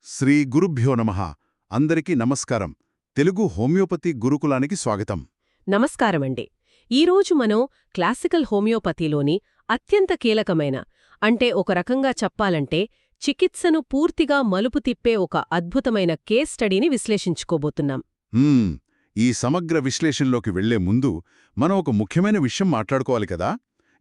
శ్రీ గురుభ్యో నమః. అందరికీ నమస్కారం. తెలుగు హోమియోపతి గురుకులానికి స్వాగతం. నమస్కారమండి. ఈరోజు మనం క్లాసికల్ హోమియోపతిలోని అత్యంత కీలకమైన, అంటే ఒక రకంగా చెప్పాలంటే చికిత్సను పూర్తిగా మలుపు తిప్పే ఒక అద్భుతమైన కేస్ స్టడీని విశ్లేషించుకోబోతున్నాం. హ్మ్, ఈ సమగ్ర విశ్లేషణలోకి వెళ్లే ముందు మనం ఒక ముఖ్యమైన విషయం మాట్లాడుకోవాలి కదా.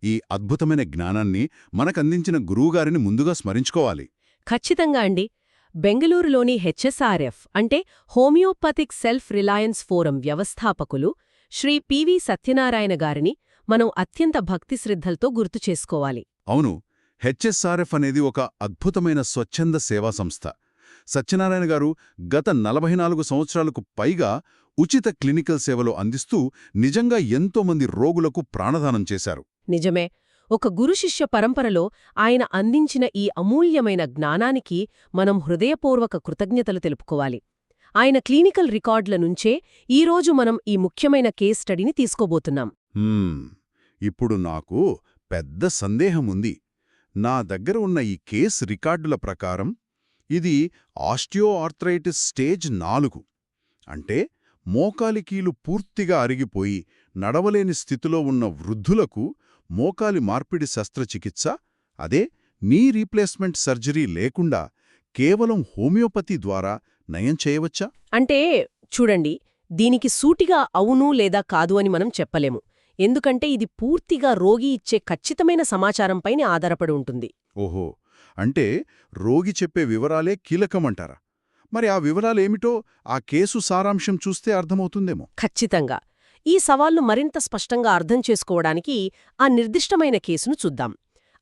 ఈ అద్భుతమైన జ్ఞానాన్ని మనకందించిన గురువుగారిని ముందుగా స్మరించుకోవాలి. ఖచ్చితంగా అండి. బెంగళూరులోని హెచ్ఎస్ఆర్ఎఫ్ అంటే హోమియోపతిక్ సెల్ఫ్ రిలయన్స్ ఫోరం వ్యవస్థాపకులు శ్రీ పివి సత్యనారాయణ గారిని మనం అత్యంత భక్తి శ్రద్ధలతో గుర్తు చేసుకోవాలి. అవును, హెచ్ఎస్ఆర్ఎఫ్ అనేది ఒక అద్భుతమైన స్వచ్ఛంద సేవా సంస్థ. సత్యనారాయణ గారు గత 44 సంవత్సరాలకు పైగా ఉచిత క్లినికల్ సేవలు అందిస్తూ నిజంగా ఎంతోమంది రోగులకు ప్రాణదానం చేశారు. నిజమే. ఒక గురుశిష్య పరంపరలో ఆయన అందించిన ఈ అమూల్యమైన జ్ఞానానికి మనం హృదయపూర్వక కృతజ్ఞతలు తెలుపుకోవాలి. ఆయన క్లినికల్ రికార్డుల నుంచే ఈరోజు మనం ఈ ముఖ్యమైన కేస్ స్టడీని తీసుకోబోతున్నాం. ఇప్పుడు నాకు పెద్ద సందేహముంది. నా దగ్గర ఉన్న ఈ కేస్ రికార్డుల ప్రకారం ఇది ఆస్టియోఆర్థరైటిస్ స్టేజ్ 4, అంటే మోకాలికీలు పూర్తిగా అరిగిపోయి నడవలేని స్థితిలో ఉన్న వృద్ధులకు మోకాలి మార్పిడి శస్త్రచికిత్స, అదే నీ రీప్లేస్మెంట్ సర్జరీ లేకుండా కేవలం హోమియోపతి ద్వారా నయం చేయవచ్చా? అంటే చూడండి, దీనికి సూటిగా అవును లేదా కాదు అని మనం చెప్పలేము. ఎందుకంటే ఇది పూర్తిగా రోగి ఇచ్చే ఖచ్చితమైన సమాచారంపైనే ఆధారపడి ఉంటుంది. ఓహో, అంటే రోగి చెప్పే వివరాలే కీలకమంటారా? మరి ఆ వివరాలేమిటో ఆ కేసు సారాంశం చూస్తే అర్థమవుతుందేమో. ఖచ్చితంగా. ఈ సవాల్ను మరింత స్పష్టంగా అర్థం చేసుకోవడానికి ఆ నిర్దిష్టమైన కేసును చూద్దాం.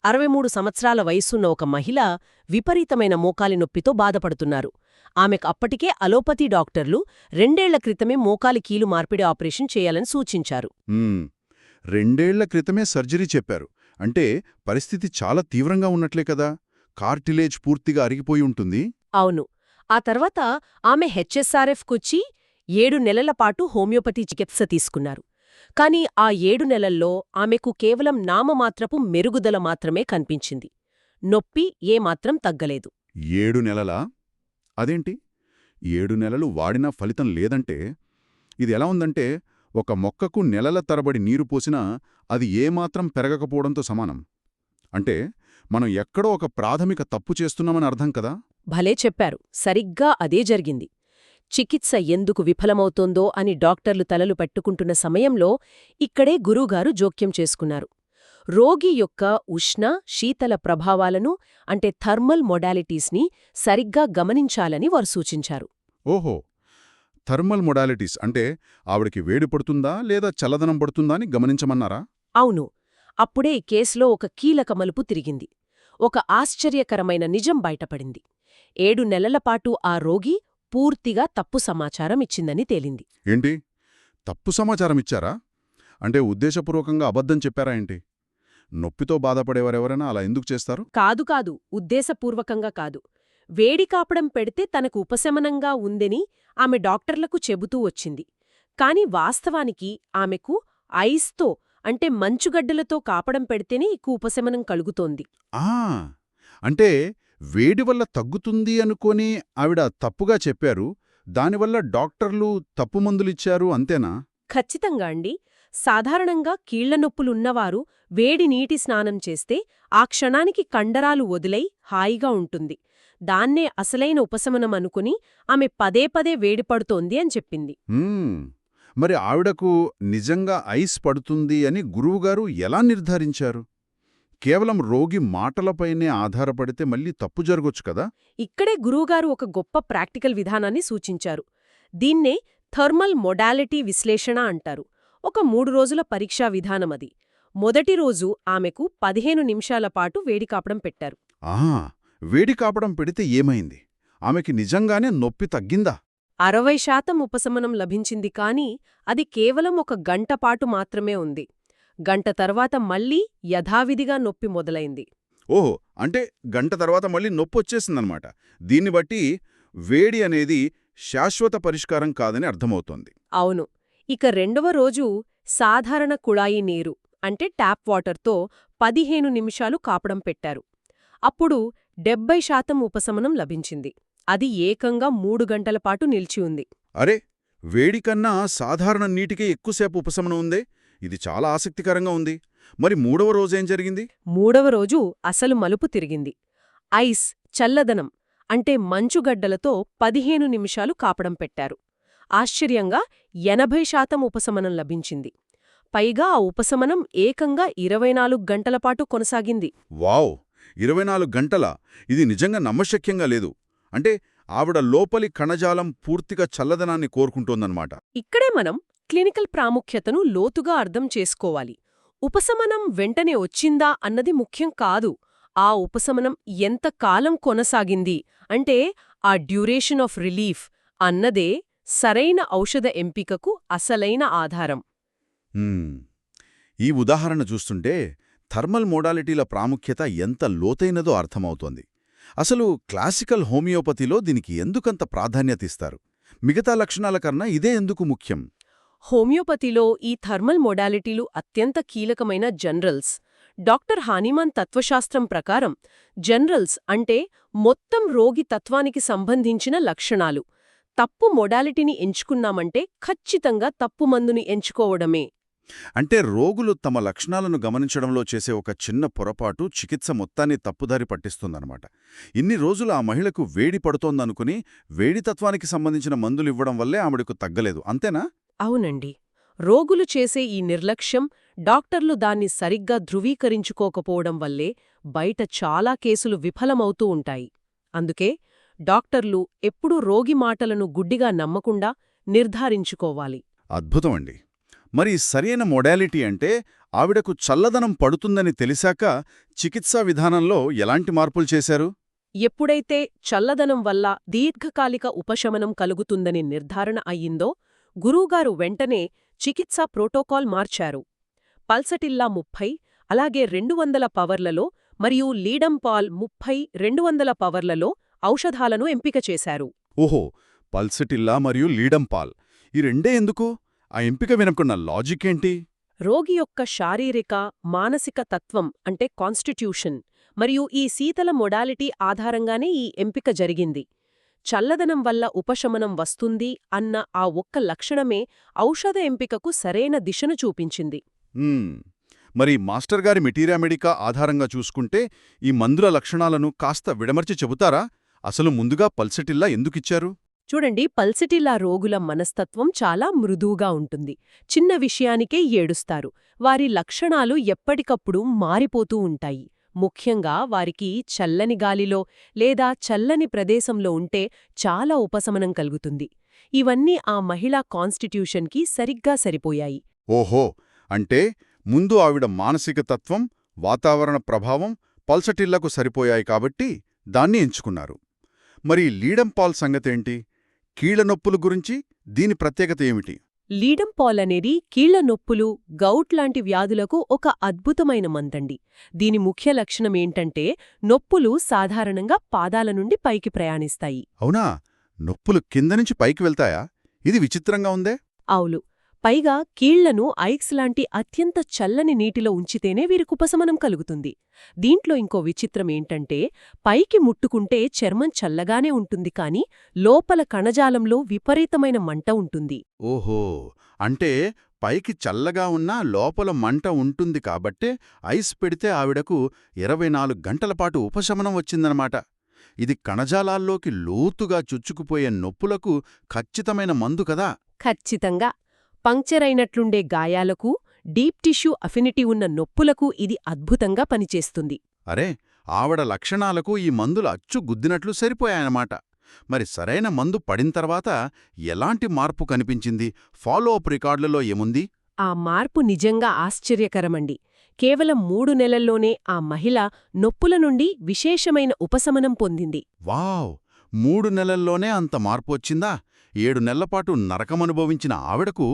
63 సంవత్సరాల వయసున్న ఒక మహిళ విపరీతమైన మోకాలి నొప్పితో బాధపడుతున్నారు. ఆమెకు అప్పటికే అలోపతి డాక్టర్లు 2 ఏళ్ల క్రితమే మోకాలి కీలు మార్పిడి ఆపరేషన్ చేయాలని సూచించారు. 2 ఏళ్ల క్రితమే సర్జరీ చెప్పారు అంటే పరిస్థితి చాలా తీవ్రంగా ఉన్నట్లే కదా. కార్టిలేజ్ పూర్తిగా అరిగిపోయి ఉంటుంది. అవును. ఆ తర్వాత ఆమె హెచ్ఎస్ఆర్ఎఫ్కొచ్చి 7 నెలల పాటు హోమియోపతి చికిత్స తీసుకున్నారు. కాని ఆ 7 నెలల్లో ఆమెకు కేవలం నామమాత్రపు మెరుగుదల మాత్రమే కనిపించింది. నొప్పి ఏమాత్రం తగ్గలేదు. 7 నెలలా? అదేంటి 7 నెలలు వాడినా ఫలితం లేదంటే? ఇది ఎలా ఉందంటే ఒక మొక్కకు నెలల తరబడి నీరు పోసినా అది ఏమాత్రం పెరగకపోవడంతో సమానం. అంటే మనం ఎక్కడో ఒక ప్రాథమిక తప్పు చేస్తున్నామని అర్థం కదా. భలే చెప్పారు. సరిగ్గా అదే జరిగింది. చికిత్స ఎందుకు విఫలమవుతోందో అని డాక్టర్లు తలలు పట్టుకుంటున్న సమయంలో ఇక్కడే గురువుగారు జోక్యం చేసుకున్నారు. రోగి యొక్క ఉష్ణ, శీతల ప్రభావాలను అంటే థర్మల్ మొడాలిటీస్ని సరిగ్గా గమనించాలని వారు సూచించారు. ఓహో, థర్మల్ మొడాలిటీస్ అంటే ఆవిడికి వేడి పడుతుందా లేదా చల్లదనం పడుతుందా అని గమనించమన్నారా? అవును. అప్పుడే ఈ కేసులో ఒక కీలక మలుపు తిరిగింది. ఒక ఆశ్చర్యకరమైన నిజం బయటపడింది. 7 నెలలపాటు ఆ రోగి పూర్తిగా తప్పు సమాచారం ఇచ్చిందని తేలింది. ఏంటి, తప్పు సమాచారం ఇచ్చారా? అంటే ఉద్దేశపూర్వకంగా అబద్ధం చెప్పారా ఏంటి? నొప్పితో బాధపడేవారెవరైనా అలా ఎందుకు చేస్తారు? కాదు, ఉద్దేశపూర్వకంగా కాదు. వేడి కాపడం పెడితే తనకు ఉపశమనంగా ఉందని ఆమె డాక్టర్లకు చెబుతూ వచ్చింది. కాని వాస్తవానికి ఆమెకు ఐస్తో అంటే మంచుగడ్డలతో కాపడం పెడితేనే ఎక్కువ ఉపశమనం కలుగుతోంది. అంటే వేడి వల్ల తగ్గుతుంది అనుకోని ఆవిడ తప్పుగా చెప్పారు. దానివల్ల డాక్టర్లు తప్పు మందులిచ్చారు, అంతేనా? ఖచ్చితంగా అండి. సాధారణంగా కీళ్లనొప్పులున్నవారు వేడి నీటి స్నానం చేస్తే ఆ క్షణానికి కండరాలు వదిలై హాయిగా ఉంటుంది. దాన్నే అసలైన ఉపశమనం అనుకుని ఆమె పదే పదే వేడిపడుతోంది అని చెప్పింది. మరి ఆవిడకు నిజంగా ఐస్ పడుతుంది అని గురువుగారు ఎలా నిర్ధారించారు? కేవలం రోగి మాటలపైనే ఆధారపడితే మళ్ళీ తప్పు జరగొచ్చు కదా. ఇక్కడే గురువుగారు ఒక గొప్ప ప్రాక్టికల్ విధానాన్ని సూచించారు. దీన్నే థర్మల్ మొడాలిటీ విశ్లేషణ అంటారు. ఒక 3 రోజుల పరీక్షా విధానమది. మొదటి రోజు ఆమెకు 15 నిమిషాల పాటు వేడి కాపడం పెట్టారు. వేడి కాపడం పెడితే ఏమైంది? ఆమెకి నిజంగానే నొప్పి తగ్గిందా? 60% ఉపశమనం లభించింది. కాని అది కేవలం ఒక గంటపాటు మాత్రమే ఉంది. గంట తర్వాత మళ్లీ యథావిధిగా నొప్పి మొదలైంది. ఓహో, అంటే గంట తర్వాత మళ్ళీ నొప్పొచ్చేసిందనమాట. దీన్ని బట్టి వేడి అనేది శాశ్వత పరిష్కారం కాదని అర్థమవుతోంది. అవును. ఇక 2వ రోజు సాధారణ కుళాయి నీరు అంటే ట్యాప్ వాటర్తో 15 నిమిషాలు కాపడం పెట్టారు. అప్పుడు 70% ఉపశమనం లభించింది. అది ఏకంగా 3 గంటల పాటు నిలిచి ఉంది. అరే, వేడికన్నా సాధారణ నీటికే ఎక్కువసేపు ఉపశమనం ఉందే. ఇది చాలా ఆసక్తికరంగా ఉంది. మరి మూడవ రోజేం జరిగింది? మూడవ రోజు అసలు మలుపు తిరిగింది. ఐస్, చల్లదనం అంటే మంచుగడ్డలతో 15 నిమిషాలు కాపడం పెట్టారు. ఆశ్చర్యంగా 80% ఉపశమనం లభించింది. పైగా ఆ ఉపశమనం ఏకంగా 24 గంటలపాటు కొనసాగింది. వావ్! 24 గంటలా? ఇది నిజంగా నమ్మశక్యంగా లేదు. అంటే ఆవిడ లోపలి కణజాలం పూర్తిగా చల్లదనాన్ని కోరుకుంటోందన్నమాట. ఇక్కడే మనం క్లినికల్ ప్రాముఖ్యతను లోతుగా అర్థం చేసుకోవాలి. ఉపశమనం వెంటనే వచ్చిందా అన్నది ముఖ్యం కాదు. ఆ ఉపశమనం ఎంతకాలం కొనసాగింది అంటే ఆ డ్యూరేషన్ ఆఫ్ రిలీఫ్ అన్నదే సరైన ఔషధ ఎంపికకు అసలైన ఆధారం. హ్మ్. ఈ ఉదాహరణ చూస్తుంటే థర్మల్ మోడాలిటీల ప్రాముఖ్యత ఎంత లోతైనదో అర్థమవుతోంది. అసలు క్లాసికల్ హోమియోపతిలో దీనికి ఎందుకంత ప్రాధాన్యత ఇస్తారు? మిగతా లక్షణాల కన్నా ఇదే ఎందుకు ముఖ్యం? హోమియోపతిలో ఈ థర్మల్ మోడాలిటీలు అత్యంత కీలకమైన జనరల్స్. డాక్టర్ హానిమన్ తత్వశాస్త్రం ప్రకారం జనరల్స్ అంటే మొత్తం రోగి తత్వానికి సంబంధించిన లక్షణాలు. తప్పు మోడాలిటీని ఎంచుకున్నామంటే ఖచ్చితంగా తప్పు మందుని ఎంచుకోవడమే. అంటే రోగులు తమ లక్షణాలను గమనించడంలో చేసే ఒక చిన్న పొరపాటు చికిత్స మొత్తాన్ని తప్పుదారి పట్టిస్తుందన్నమాట. ఇన్ని రోజులు ఆ మహిళకు వేడి పడుతోందనుకుని వేడితత్వానికి సంబంధించిన మందులివ్వడం వల్లే ఆవిడకు తగ్గలేదు, అంతేనా? అవునండి. రోగులు చేసే ఈ నిర్లక్ష్యం, డాక్టర్లు దాన్ని సరిగ్గా ధృవీకరించుకోకపోవడం వల్లే బయట చాలా కేసులు విఫలమవుతూ ఉంటాయి. అందుకే డాక్టర్లు ఎప్పుడూ రోగి మాటలను గుడ్డిగా నమ్మకుండా నిర్ధారించుకోవాలి. అద్భుతమండి. మరి సరైన మోడాలిటీ అంటే ఆవిడకు చల్లదనం పడుతుందని తెలిసాక చికిత్సా విధానంలో ఎలాంటి మార్పులు చేశారు? ఎప్పుడైతే చల్లదనం వల్ల దీర్ఘకాలిక ఉపశమనం కలుగుతుందని నిర్ధారణ అయ్యిందో గురూగారు వెంటనే చికిత్సా ప్రోటోకాల్ మార్చారు. పల్సటిల్లా 30, అలాగే 200 పవర్లలో మరియు లీడంపాల్ 30, 200 పవర్లలో ఔషధాలను ఎంపిక చేశారు. ఓహో, పల్సటిల్లా మరియు లీడంపాల్, ఈ రెండే ఎందుకు? ఆ ఎంపిక వెనుకున్న లాజిక్ ఏంటి? రోగి యొక్క శారీరక, మానసిక తత్వం అంటే కాన్స్టిట్యూషన్ మరియు ఈ శీతల మొడాలిటీ ఆధారంగానే ఈ ఎంపిక జరిగింది. చల్లదనం వల్ల ఉపశమనం వస్తుంది అన్న ఆ ఒక్క లక్షణమే ఔషధ ఎంపికకు సరైన దిశను చూపించింది. మరి మాస్టర్ గారి మెటీరియా మెడికా ఆధారంగా చూసుకుంటే ఈ మందుల లక్షణాలను కాస్త విడమర్చి చెబుతారా? అసలు ముందుగా పల్సటిల్లా ఎందుకిచ్చారు? చూడండి, పల్సటిల్లా రోగుల మనస్తత్వం చాలా మృదువుగా ఉంటుంది. చిన్న విషయానికే ఏడుస్తారు. వారి లక్షణాలు ఎప్పటికప్పుడు మారిపోతూ ఉంటాయి. ముఖ్యంగా వారికి చల్లని గాలిలో లేదా చల్లని ప్రదేశంలో ఉంటే చాలా ఉపశమనం కలుగుతుంది. ఇవన్నీ ఆ మహిళా కాన్స్టిట్యూషన్కి సరిగ్గా సరిపోయాయి. ఓహో, అంటే ముందు ఆవిడ మానసిక తత్వం, వాతావరణ ప్రభావం పల్సటిల్లకు సరిపోయాయి కాబట్టి దాన్ని ఎంచుకున్నారు. మరి లీడంపాల్ సంగతేంటి? కీళ్లనొప్పుల గురించి దీని ప్రత్యేకత ఏమిటి? లీడంపాల్ అనేది కీళ్ల నొప్పులు, గౌట్ లాంటి వ్యాధులకు ఒక అద్భుతమైన మందండి. దీని ముఖ్య లక్షణమేంటంటే నొప్పులు సాధారణంగా పాదాల నుండి పైకి ప్రయాణిస్తాయి. అవునా? నొప్పులు కింద నుంచి పైకి వెళ్తాయా? ఇది విచిత్రంగా ఉందే. అవును. పైగా కీళ్లను ఐక్స్ లాంటి అత్యంత చల్లని నీటిలో ఉంచితేనే వీరికుపశమనం కలుగుతుంది. దీంట్లో ఇంకో విచిత్రమేంటంటే పైకి ముట్టుకుంటే చర్మం చల్లగానే ఉంటుంది కాని లోపల కణజాలంలో విపరీతమైన మంట ఉంటుంది. ఓహో, అంటే పైకి చల్లగా ఉన్నా లోపల మంట ఉంటుంది కాబట్టే ఐస్ పెడితే ఆవిడకు 24 గంటలపాటు ఉపశమనం వచ్చిందనమాట. ఇది కణజాలాల్లోకి లోతుగా చొచ్చుకుపోయే నొప్పులకు ఖచ్చితమైన మందు కదా? ఖచ్చితంగా. పంక్చర్ అయినట్లుండే గాయాలకు, డీప్ టిష్యూ అఫినిటీ ఉన్న నొప్పులకు ఇది అద్భుతంగా పనిచేస్తుంది. అరే, ఆవిడ లక్షణాలకు ఈ మందులు అచ్చు గుద్దినట్లు సరిపోయాయన్నమాట. మరి సరైన మందు పడిన తర్వాత ఎలాంటి మార్పు కనిపించింది? ఫాలో అప్ రికార్డులలో ఏముంది? ఆ మార్పు నిజంగా ఆశ్చర్యకరమండి. కేవలం 3 నెలల్లోనే ఆ మహిళ నొప్పుల నుండి విశేషమైన ఉపశమనం పొందింది. వావ్! 3 నెలల్లోనే అంత మార్పు వచ్చిందా? 7 నెలలపాటు నరకమనుభవించిన ఆవిడకు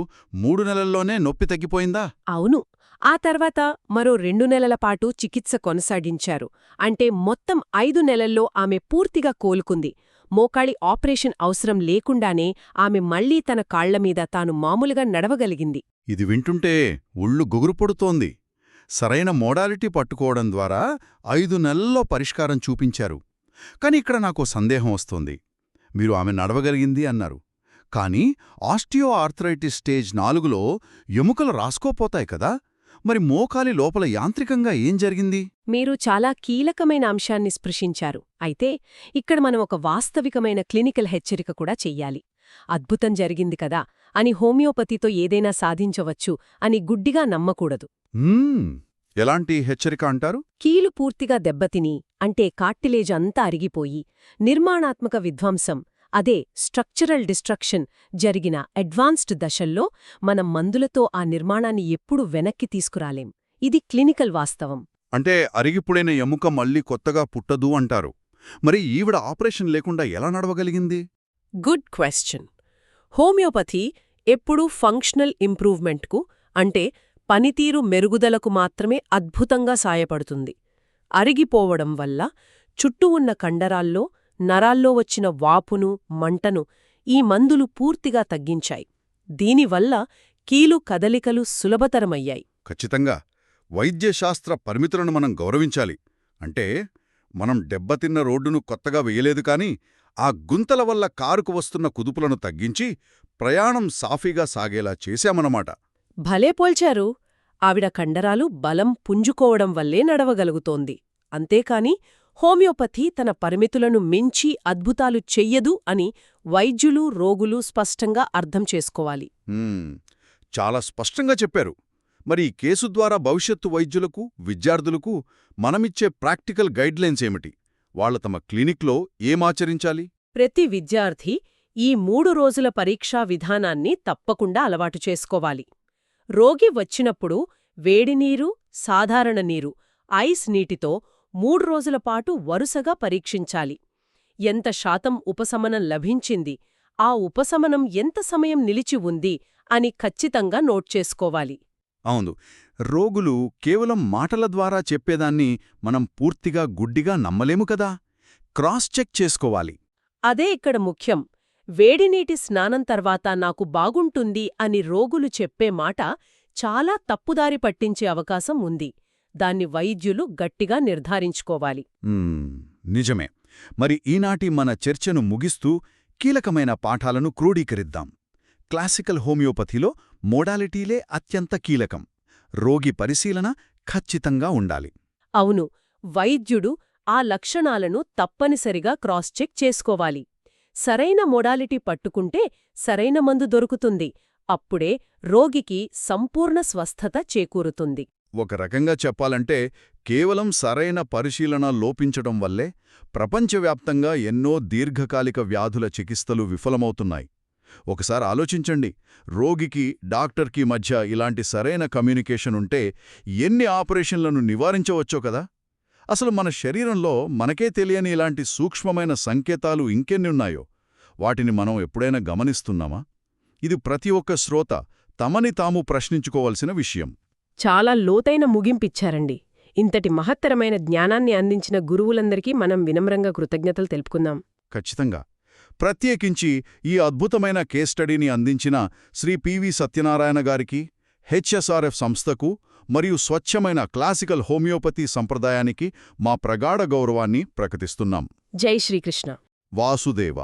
3 నెలల్లోనే నొప్పి తగ్గిపోయిందా? అవును. ఆ తర్వాత మరో 2 నెలల పాటు చికిత్స కొనసాగించారు. అంటే మొత్తం 5 నెలల్లో ఆమె పూర్తిగా కోలుకుంది. మోకాళి ఆపరేషన్ అవసరం లేకుండానే ఆమె మళ్లీ తన కాళ్లమీద తాను మామూలుగా నడవగలిగింది. ఇది వింటుంటే ఒళ్ళు గుగురుపొడుతోంది. సరైన మోడాలిటీ పట్టుకోవడం ద్వారా 5 నెలల్లో పరిష్కారం చూపించారు. కాని ఇక్కడ నాకో సందేహం వస్తోంది. మీరు ఆమె నడవగలిగింది అన్నారు. కానీ ఆస్టియో ఆర్థరైటిస్ స్టేజ్ 4లో ఎముకలు రాసుకోపోతాయి కదా, మరి మోకాలి లోపల యాంత్రికంగా ఏం జరిగింది? మీరు చాలా కీలకమైన అంశాన్ని స్పృశించారు. అయితే ఇక్కడ మనం ఒక వాస్తవికమైన క్లినికల్ హెచ్చరిక కూడా చెయ్యాలి. అద్భుతం జరిగింది కదా అని హోమియోపతితో ఏదైనా సాధించవచ్చు అని గుడ్డిగా నమ్మకూడదు. ఎలాంటి హెచ్చరిక అంటారు? కీలు పూర్తిగా దెబ్బతిని, అంటే కార్టిలేజ్ అంతా అరిగిపోయి, నిర్మాణాత్మక విధ్వంసం, అదే స్ట్రక్చరల్ డిస్ట్రక్షన్ జరిగిన అడ్వాన్స్డ్ దశల్లో మనం మందులతో ఆ నిర్మాణాన్ని ఎప్పుడూ వెనక్కి తీసుకురాలేం. ఇది క్లినికల్ వాస్తవం. అంటే అరిగిపుడైన ఎముక మళ్ళీ కొత్తగా పుట్టదు అంటారు. మరి ఈవిడ ఆపరేషన్ లేకుండా ఎలా నడవగలిగింది? Good question. హోమియోపతి ఎప్పుడూ ఫంక్షనల్ ఇంప్రూవ్మెంట్కు, అంటే పనితీరు మెరుగుదలకు మాత్రమే అద్భుతంగా సాయపడుతుంది. అరిగిపోవడం వల్ల చుట్టూ ఉన్న కండరాల్లో, నరాల్లో వచ్చిన వాపును, మంటను ఈ మందులు పూర్తిగా తగ్గించాయి. దీనివల్ల కీలు కదలికలు సులభతరమయ్యాయి. ఖచ్చితంగా వైద్యశాస్త్ర పరిమితులను మనం గౌరవించాలి. అంటే మనం దెబ్బతిన్న రోడ్డును కొత్తగా వేయలేదు కాని ఆ గుంతల వల్ల కారుకు వస్తున్న కుదుపులను తగ్గించి ప్రయాణం సాఫీగా సాగేలా చేశామన్నమాట. భలే పోల్చారు. ఆవిడ కండరాలు బలం పుంజుకోవడం వల్లే నడవగలుగుతోంది. అంతేకాని హోమియోపతి తన పరిమితులను మించి అద్భుతాలు చెయ్యదు అని వైద్యులు, రోగులు స్పష్టంగా అర్థం చేసుకోవాలి. చాలా స్పష్టంగా చెప్పారు. మరి ఈ కేసు ద్వారా భవిష్యత్తు వైద్యులకు, విద్యార్థులకు మనమిచ్చే ప్రాక్టికల్ గైడ్లైన్స్ ఏమిటి? వాళ్లు తమ క్లినిక్లో ఏమాచరించాలి? ప్రతి విద్యార్థి ఈ 3 రోజుల పరీక్షా విధానాన్ని తప్పకుండా అలవాటు చేసుకోవాలి. రోగి వచ్చినప్పుడు వేడినీరు, సాధారణ నీరు, ఐస్ నీటితో 3 రోజుల పాటు వరుసగా పరీక్షించాలి. ఎంత శాతం ఉపశమనం లభించింది, ఆ ఉపశమనం ఎంత సమయం నిలిచి ఉంది అని ఖచ్చితంగా నోట్ చేసుకోవాలి. అవును, రోగులు కేవలం మాటల ద్వారా చెప్పేదాన్ని మనం పూర్తిగా గుడ్డిగా నమ్మలేము కదా. క్రాస్ చెక్ చేసుకోవాలి. అదే ఇక్కడ ముఖ్యం. వేడినీటి స్నానం తర్వాత నాకు బాగుంటుంది అని రోగులు చెప్పే మాట చాలా తప్పుదారి పట్టించే అవకాశం ఉంది. దాన్ని వైద్యులు గట్టిగా నిర్ధారించుకోవాలి. నిజమే. మరి ఈనాటి మన చర్చను ముగిస్తూ కీలకమైన పాఠాలను క్రోడీకరిద్దాం. క్లాసికల్ హోమియోపతిలో మోడాలిటీలే అత్యంత కీలకం. రోగి పరిశీలన ఖచ్చితంగా ఉండాలి. అవును, వైద్యుడు ఆ లక్షణాలను తప్పనిసరిగా క్రాస్ చెక్ చేసుకోవాలి. సరైన మోడాలిటీ పట్టుకుంటే సరైన మందు దొరుకుతుంది. అప్పుడే రోగికి సంపూర్ణ స్వస్థత చేకూరుతుంది. ఒక రకంగా చెప్పాలంటే కేవలం సరైన పరిశీలన లోపించడం వల్లే ప్రపంచవ్యాప్తంగా ఎన్నో దీర్ఘకాలిక వ్యాధుల చికిత్సలు విఫలమవుతున్నాయి. ఒకసారి ఆలోచించండి, రోగికి డాక్టర్కి మధ్య ఇలాంటి సరైన కమ్యూనికేషన్ ఉంటే ఎన్ని ఆపరేషన్లను నివారించవచ్చో కదా. అసలు మన శరీరంలో మనకే తెలియని ఇలాంటి సూక్ష్మమైన సంకేతాలు ఇంకెన్నున్నాయో వాటిని మనం ఎప్పుడైనా గమనిస్తున్నామా? ఇది ప్రతి ఒక్క శ్రోత తమని తాము ప్రశ్నించుకోవలసిన విషయం. చాలా లోతైన ముగింపిచ్చారండి. ఇంతటి మహత్తరమైన జ్ఞానాన్ని అందించిన గురువులందరికీ మనం వినమ్రంగా కృతజ్ఞతలు తెలుపుకుందాం. ఖచ్చితంగా. ప్రత్యేకించి ఈ అద్భుతమైన కేస్ స్టడీని అందించిన శ్రీ పివి సత్యనారాయణ గారికి, హెచ్ఎస్ఆర్ఎఫ్ సంస్థకు మరియు స్వచ్ఛమైన క్లాసికల్ హోమియోపతి సంప్రదాయానికి మా ప్రగాఢ గౌరవాన్ని ప్రకటిస్తున్నాం. జై శ్రీకృష్ణ. వాసుదేవ.